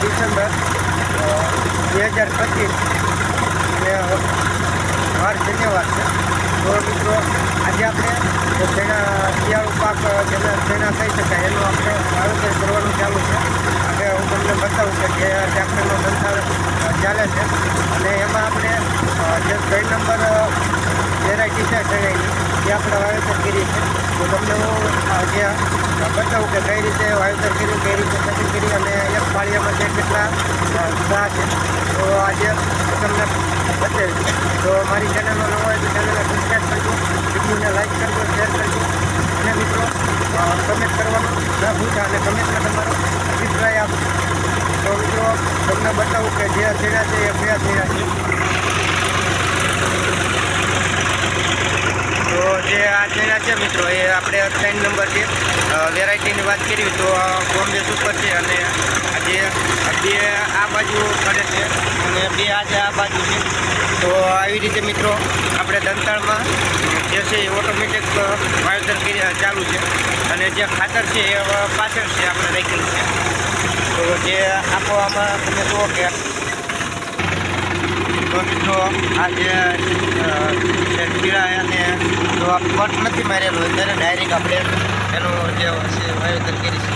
December 2025 વાર શનિવાર છે. તો મિત્રો આજે આપણે શિયાળુ પાક જેને શેણા કહી શકાય એનું આપણે વાવેતર કરવાનું ચાલુ છે. આગળ હું તમને બતાવું કે જે ટ્રેક્ટરનો સંસાર ચાલે છે અને એમાં આપણે જે 3 નંબર વેરાયટી છે શેણાની એ આપણે વાવેતર કરી છે. તો તમને હું જે બતાવું કે કઈ રીતે વાવેતર કર્યું, કઈ રીતે ખેતી કરી અને એક પાળિયામાં કેટલા ઘા છે. તો આજે તમને બતાવીશ. તો મારી ચેનલમાં નવો હોય તો ચેનલને સબસ્ક્રાઈબ કરજો, વિડીયોને લાઈક કરજો, શેર કરજો અને મિત્રો કમેન્ટ કરવાનું ન ભૂલતા અને કમેન્ટમાં તમારો અભિપ્રાય આપજો. તો મિત્રો તમને બતાવું કે જે શેણા છે એ કયા શેણા છે. તો જે આ શેણા છે મિત્રો એ આપણે 3 નંબર છે. વેરાયટીની વાત કરીએ તો બોમ્બે સુપર છે અને આજે 2 આ બાજુ પડે છે અને 2 આજે આ બાજુ છે. તો આવી રીતે મિત્રો આપણે દંતાળમાં જે છે એ ઓટોમેટિક વાવેતર ચાલુ છે અને જે ખાતર છે એ પાછળ છે આપણે રાખેલું છે. તો જે આપવામાં તમે જુઓ કે તો મિત્રો આ જે પીળા અને જો આ પટ નથી મારેલું હોય ત્યારે ડાયરેક્ટ આપણે એનું જે છે વાવેતર કરીશું.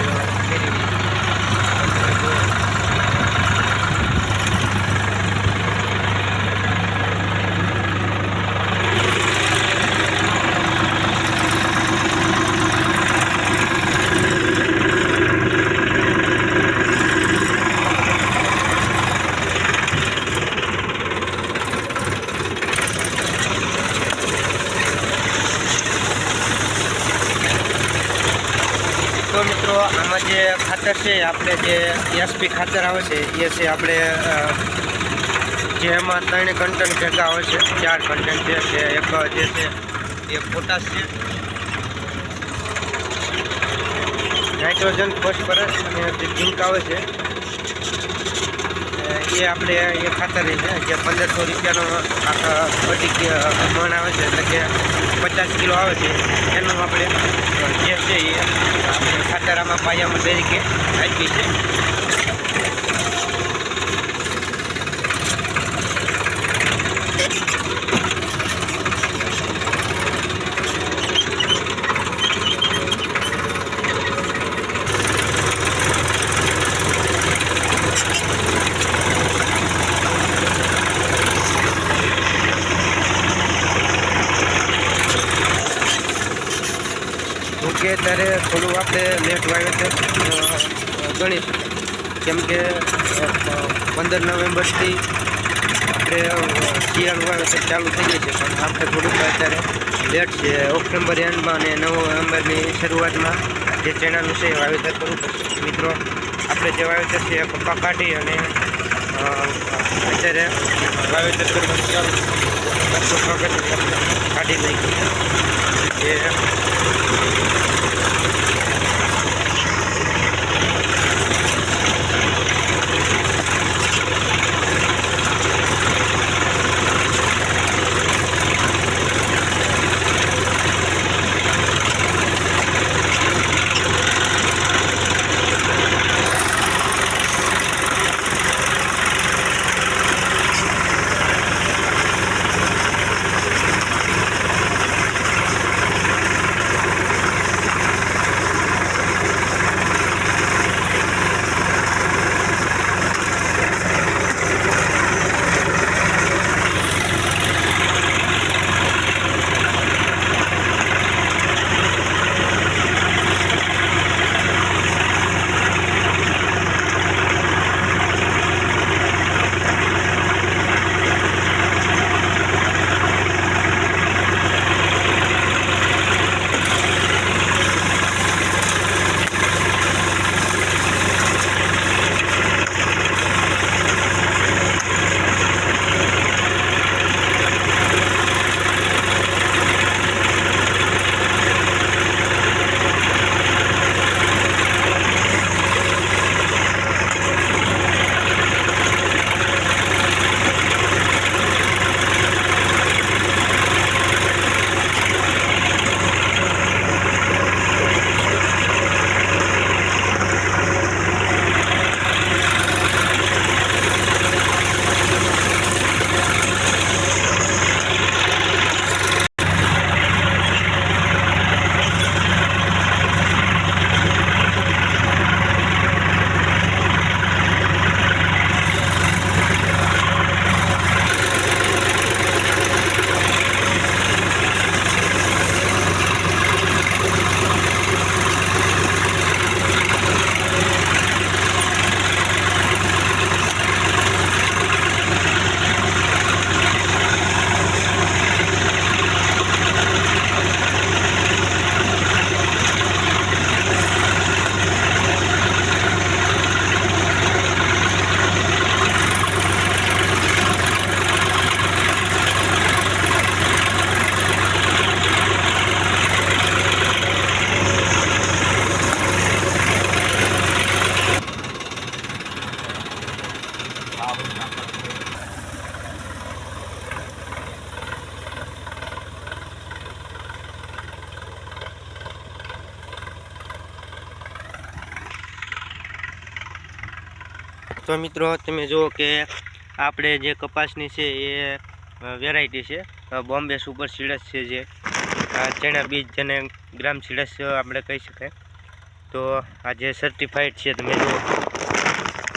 તો મિત્રો આમાં જે ખાતર છે આપણે જે એસપી ખાતર આવે છે એ છે આપણે જે એમાં 3 કન્ટેન્ટ ભેગા આવે છે, 4 કન્ટેન્ટ છે. કે એક જે છે એ પોટાશ છે, નાઇટ્રોજન, ફોસ્ફરસ અને જે ઝીંક આવે છે એ આપણે એ ખાતર છે જે 1500 રૂપિયાનો બધી મણ આવે છે, એટલે કે 50 કિલો આવે છે. એનું આપણે જે છે એ આપણે ખાતર આમાં પાયામાં તરીકે આપી છે. કે ત્યારે થોડું આપણે લેટ વાવેતર ગણીશું, કેમ કે 15 નવેમ્બરથી આપણે શિયાળુ વાવેતર ચાલુ થઈ જાય છે, પણ આપણે થોડુંક અત્યારે લેટ છે. ઓક્ટોબર એન્ડમાં અને નવેમ્બરની શરૂઆતમાં જે ચણાનું છે એ વાવેતર કરવું પડશે. મિત્રો આપણે જે વાવેતર છે એ કપા કાઢી અને અત્યારે વાવેતર કરવાનું ચાલુ કાઢી નાખી. તો મિત્રો તમે જુઓ કે આપણે જે કપાસની છે એ વેરાયટી છે બોમ્બે સુપર સીડસ છે, જે ચણા બીજ જેને ગ્રામ સીડસ આપણે કહી શકાય. તો આ જે સર્ટિફાઈડ છે તમે જુઓ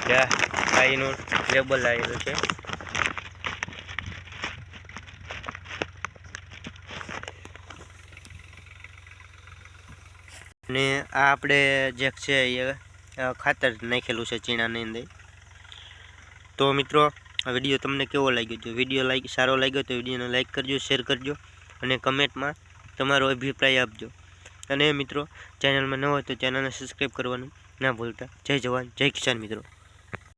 કે આ એનું લેબલ આવેલું છે. ને આ આપણે જે છે એ ખાતર નાખેલું છે ચીણાની અંદર. તો મિત્રો આ વિડીયો તમને કેવો લાગ્યો? જો વિડીયો સારો લાગ્યો તો વિડીયોને લાઈક કરજો, શેર કરજો અને કમેન્ટમાં તમારો અભિપ્રાય આપજો. અને મિત્રો ચેનલમાં ન હોય તો ચેનલને સબસ્ક્રાઈબ કરવાનું ના ભૂલતા. જય જવાન જય કિસાન મિત્રો.